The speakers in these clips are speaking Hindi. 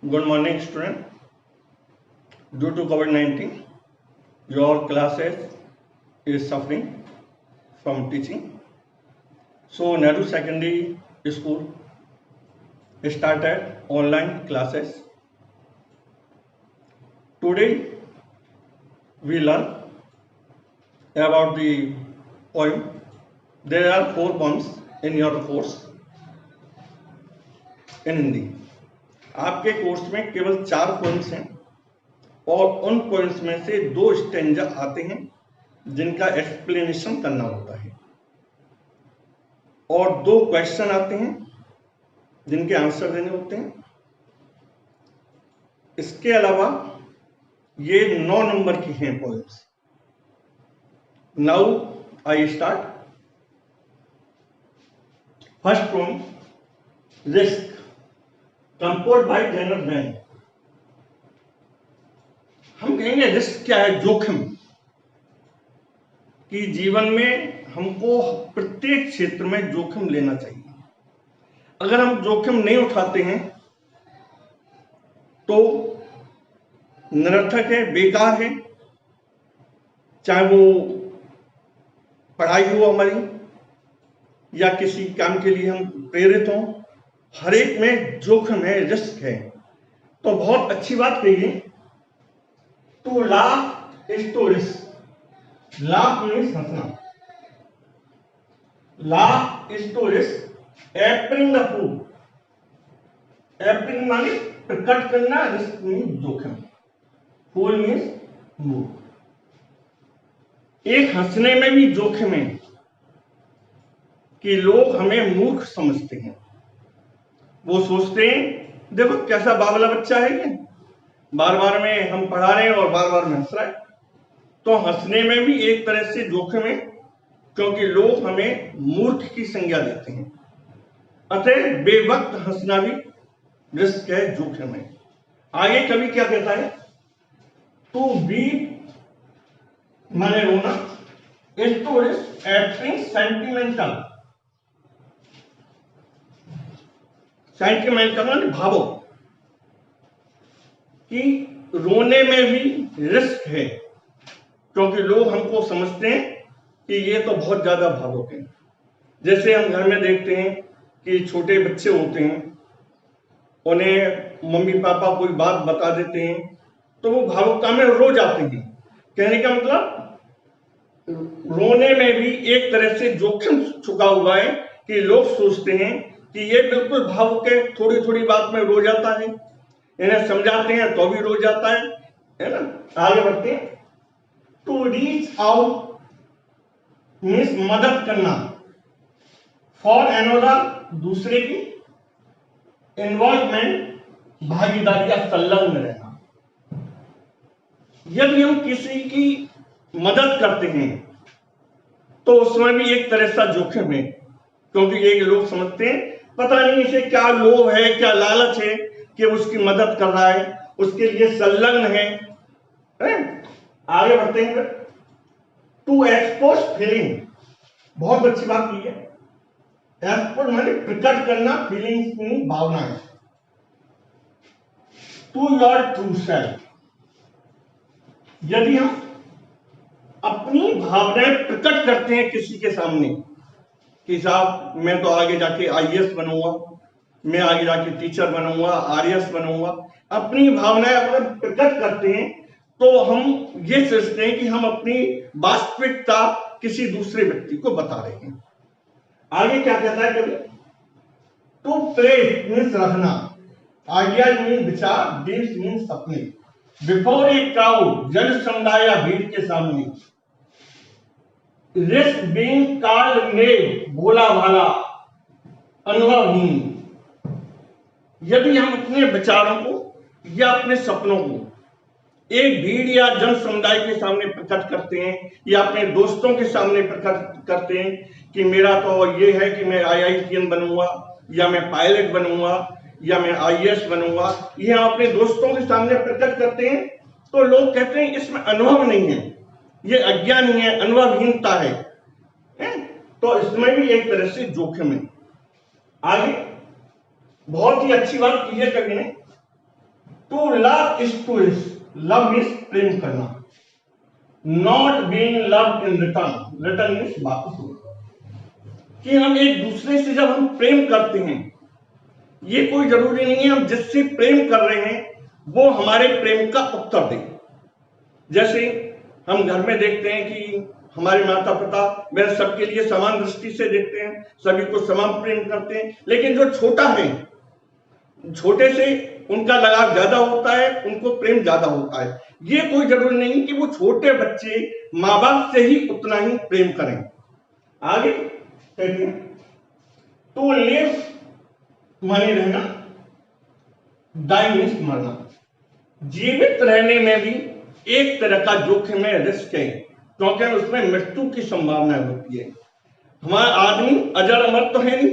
Good morning, student. Due to COVID-19, your classes is suffering from teaching. So, Nehru Secondary School started online classes. Today, we learn about the poem. There are 4 poems in your course in Hindi. आपके कोर्स में केवल 4 पोएम्स हैं और उन पोएम्स में से 2 स्टेंजा आते हैं जिनका एक्सप्लेनेशन करना होता है और 2 क्वेश्चन आते हैं जिनके आंसर देने होते हैं। इसके अलावा ये 9 नंबर की हैं poems. Now I start. First poem risk, compose by Jenner Wayne. हम कहेंगे रिस्क क्या है? जोखिम। कि जीवन में हमको प्रत्येक क्षेत्र में जोखिम लेना चाहिए। अगर हम जोखिम नहीं उठाते हैं तो निरर्थक है, बेकार है। चाहे वो पढ़ाई हो हमारी या किसी काम के लिए हम प्रेरित हों, हर एक में जोखिम है, रिस्क है। तो बहुत अच्छी बात कही है। To laugh is to risk. Laugh means हंसना, laugh is to risk. Appearing the fool, appearing माने प्रकट करना, रिस्क मीन्स जोखिम, फूल मीन्स मूर्ख। एक हंसने में भी जोखिम है कि लोग हमें मूर्ख समझते हैं। वो सोचते हैं देखो कैसा बावला बच्चा है ये, बार बार में हम पढ़ा रहे हैं और बार बार में हंस रहा है। तो हंसने में भी एक तरह से जोखिम है क्योंकि लोग हमें मूर्ख की संज्ञा देते हैं। अतः बेवक्त हंसना भी रिस्क है, जोखिम है। आगे कवि क्या कहता है? टू वीप माने रोना, is to risk acting sentimental. Sentimental माने भावुक। कि रोने में भी रिस्क है क्योंकि लोग हमको समझते हैं कि ये तो बहुत ज्यादा भावुक है। जैसे हम घर में देखते हैं कि छोटे बच्चे होते हैं, उन्हें मम्मी पापा कोई बात बता देते हैं तो वो भावुकता में रो जाते हैं। कहने का मतलब रोने में भी एक तरह से जोखिम छुपा हुआ है कि लोग सोचते हैं कि ये बिल्कुल भावुक है, थोड़ी थोड़ी बात में रो जाता है, इन्हें समझाते हैं तो भी रो जाता है ना। आगे बढ़ते हैं। टू रीच आउट मीन्स मदद करना, फॉर अनदर दूसरे की, इन्वॉल्वमेंट भागीदारी या संलग्न रहना। यदि हम किसी की मदद करते हैं तो उसमें भी एक तरह का जोखिम है क्योंकि ये लोग समझते हैं पता नहीं इसे क्या लोभ है, क्या लालच है कि उसकी मदद कर रहा है, उसके लिए संलग्न है। आगे बढ़ते हैं। टू एक्सपोज फीलिंग, बहुत अच्छी बात की है। एक्सपोज माने प्रकट करना, फीलिंग्स की भावनाएं। टू योर ट्रू सेल्फ, यदि हम अपनी भावनाएं प्रकट करते हैं किसी के सामने कि साहब मैं तो आगे जाके आईएएस बनूंगा, मैं आगे जाके टीचर बनूंगा, आरएएस बनूंगा, अपनी भावनाएं अगर प्रकट करते हैं तो हम ये सोचते हैं कि हम अपनी वास्तविकता किसी दूसरे व्यक्ति को बता रहे हैं। आगे क्या कहता है कभी? टू प्रेस मीन्स रखना, आइडिया मीन्स विचार, ड्रीम्स मीन्स सपने। बिफोर ए क्राउड, जन समुदाय या भीड़ के सामने। रिस्क बीइंग कॉल्ड नेव, भोला भाला, अनुभवहीन। यदि हम अपने विचारों को या अपने सपनों को एक भीड़ या जन समुदाय के सामने प्रकट करते हैं या अपने दोस्तों के सामने प्रकट करते हैं कि मेरा तो ये है कि मैं आईआईटीएन बनूंगा या मैं पायलट बनूंगा या मैं आईएएस बनूंगा, ये हम अपने दोस्तों के सामने प्रकट करते हैं तो लोग कहते हैं इसमें अनुभव नहीं है, ये अज्ञानी है, अनुभवहीनता है। तो इसमें भी एक तरह से जोखिम है। आगे बहुत ही अच्छी बात की है कवि ने। To love is to love means प्रेम करना, not being loved in return, return means वापस होना, कि हम एक दूसरे से जब हम प्रेम करते हैं, ये कोई जरूरी नहीं है हम जिससे प्रेम कर रहे हैं वो हमारे प्रेम का उत्तर दे। जैसे हम घर में देखते हैं कि हमारे माता पिता वह सबके लिए समान दृष्टि से देखते हैं, सभी को समान प्रेम करते हैं, लेकिन जो छोटा है, छोटे से उनका लगाव ज्यादा होता है, उनको प्रेम ज्यादा होता है। ये कोई जरूरी नहीं कि वो छोटे बच्चे माँ बाप से ही उतना ही प्रेम करें। आगे कहते हैं टू लिव माने रहना, डाई मीन्स मरना। जीवित रहने में भी एक तरह का जोखिम है, रिस्क है, क्योंकि उसमें मृत्यु की संभावना होती है। हमारा आदमी अजर अमर तो है नहीं,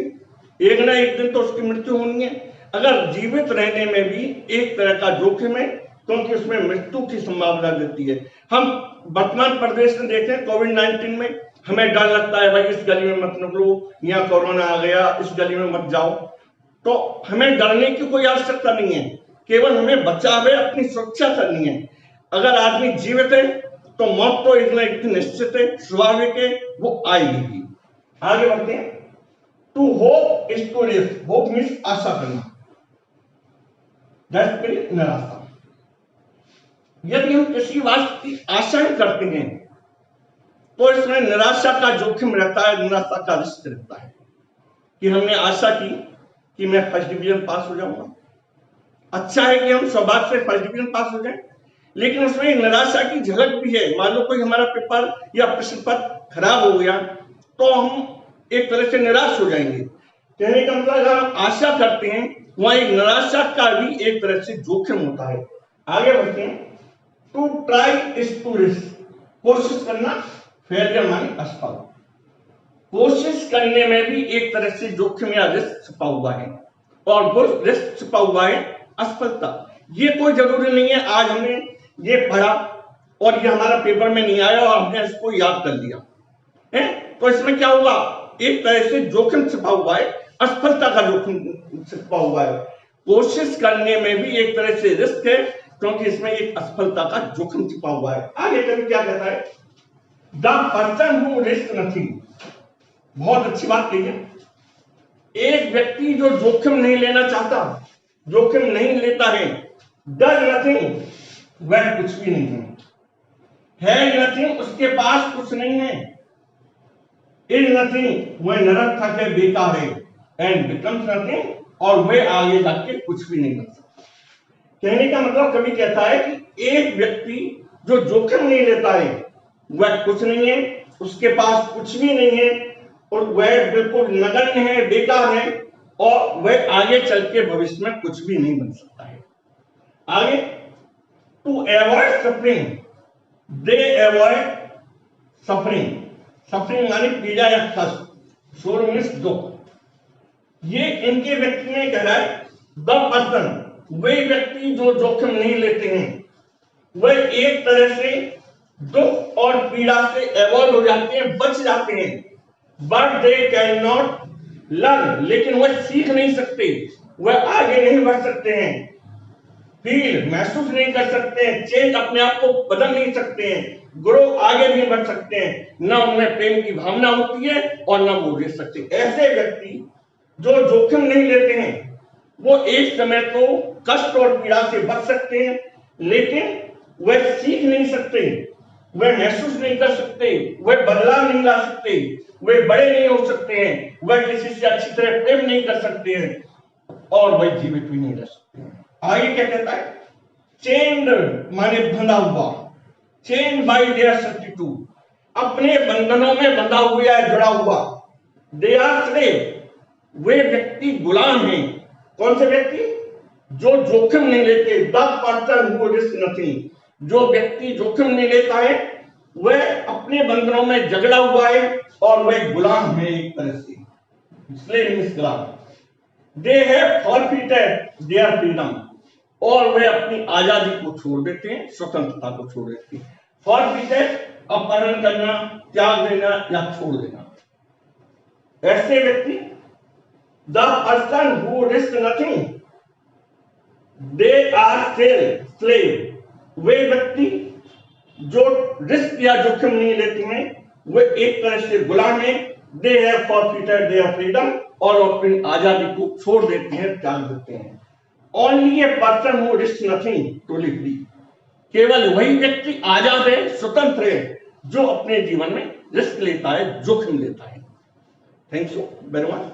एक ना एक दिन तो उसकी मृत्यु होनी है। अगर जीवित रहने में भी एक तरह का जोखिम है, क्योंकि उसमें मृत्यु की संभावना रहती है। हम वर्तमान प्रदेश में देखें, कोविड-19 में हमें डर लगता है, भाई इस गली में मत निकलो, यहाँ कोरोना आ गया, इस गली में मत जाओ। तो हमें डरने की कोई आवश्यकता नहीं है, केवल हमें बचाव है, अपनी सुरक्षा करनी है। अगर आदमी जीवित है तो मौत तो एक ना एक दिन निश्चित है, स्वाभाविक है, वो आएगी। आगे बढ़ते हैं, to hope is to live, hope means आशा करना, निराशा। यदि हम किसी बात की आशा करते हैं तो इसमें निराशा का जोखिम रहता है, निराशा का रिस्क रहता है। कि हमने आशा की कि मैं फर्स्ट डिवीजन पास हो जाऊंगा, अच्छा है कि हम सौभाग्य से फर्स्ट डिवीजन पास हो जाएं, लेकिन उसमें निराशा की झलक भी है। मान लो कोई हमारा पेपर या प्रश्न पत्र खराब हो गया तो हम एक तरह से निराश हो जाएंगे। कहने का मतलब अगर हम आशा करते हैं वहां एक निराशा का भी एक तरह से जोखिम होता है। आगे बढ़ते हैं, to try is to risk, कोशिश करना, फेलियर माने असफल। कोशिश करने में भी एक तरह से जोखिम या रिस्क छुपा हुआ है, और वो रिस्क छुपा हुआ है असफलता। ये कोई जरूरी नहीं है आज हमने ये पढ़ा और ये हमारा पेपर में नहीं आया और हमने इसको याद कर लिया है, तो इसमें क्या होगा, एक तरह से जोखिम छिपा हुआ है, असफलता का जोखिम छिपा हुआ है। कोशिश करने में भी एक तरह से रिस्क है, क्योंकि इसमें एक असफलता का जोखिम छिपा हुआ है। आगे कभी क्या कहता है, the person who risk nothing, बहुत अच्छी बात कही है। एक व्यक्ति जो जोखिम नहीं लेना चाहता, जोखिम नहीं लेता है, डज नथिंग, वह कुछ भी नहीं है नथिंग, उसके पास कुछ नहीं है, इज नथिंग, वह निरर्थक है, बेकार है, एंड बिकम्स नथिंग, और वह आगे जाके कुछ भी नहीं बन सकता। कहने का मतलब कभी कहता है कि एक व्यक्ति जो जोखिम नहीं लेता है वह कुछ नहीं है, उसके पास कुछ भी नहीं है, और वह बिल्कुल नगण्य है, बेकार है, और वह आगे चल के भविष्य में कुछ भी नहीं बन सकता है। आगे, to avoid suffering, they avoid suffering, suffering माने पीड़ा या कष्ट, सोर मीन्स दुख। ये इनके व्यक्ति में कह रहा है, द पर्सन, वे व्यक्ति जो जोखिम नहीं लेते हैं वह एक तरह से दुख और पीड़ा से अवॉइड हो जाते हैं, बच जाते हैं, but they can not learn, लेकिन वह सीख नहीं सकते, वह आगे नहीं बढ़ सकते हैं, फील महसूस नहीं कर सकते हैं, चेंज अपने आप को बदल नहीं सकते हैं, ग्रो आगे नहीं बढ़ सकते हैं, न उनमें प्रेम की भावना होती है और न वो रह सकते। ऐसे व्यक्ति जो जोखिम नहीं लेते हैं वो एक समय तो कष्ट और पीड़ा से बच सकते हैं, लेकिन वह सीख नहीं सकते, वह महसूस नहीं कर सकते, वह बदलाव नहीं ला सकते, वह बड़े नहीं हो सकते हैं, वह किसी से अच्छी तरह प्रेम नहीं कर सकते हैं, और वह जीवित भी नहीं रह सकते हैं। आगे क्या कहता है, चेन्ड माने बंधा हुआ, चेन्ड बाय देयर सर्टिट्यूड, अपने बंधनों में बंधा हुआ है, जुड़ा हुआ, दे आर स्लेव, वे व्यक्ति गुलाम हैं। कौन से व्यक्ति, जो जोखिम नहीं लेते, the person who risk nothing, जो व्यक्ति जोखिम नहीं लेता है वह अपने बंधनों में जकड़ा हुआ है और वह गुलाम है एक तरह से, slave means Ghulam. They have forfeited their freedom, और वे अपनी आजादी को छोड़ देते हैं, स्वतंत्रता को छोड़ देते हैं। फॉरफिटेड, अपहरण करना, त्याग देना या छोड़ देना। ऐसे व्यक्ति, the person who risk nothing, they are slave, वे व्यक्ति जो रिस्क या जोखिम नहीं लेते हैं वे एक तरह से गुलाम है। They have forfeited their freedom, और अपनी आजादी को छोड़ देते हैं, त्याग देते हैं। Only a person who risk nothing truly free, केवल वही व्यक्ति आजाद है, स्वतंत्र है, जो अपने जीवन में रिस्क लेता है, जोखिम लेता है। Thank you very much.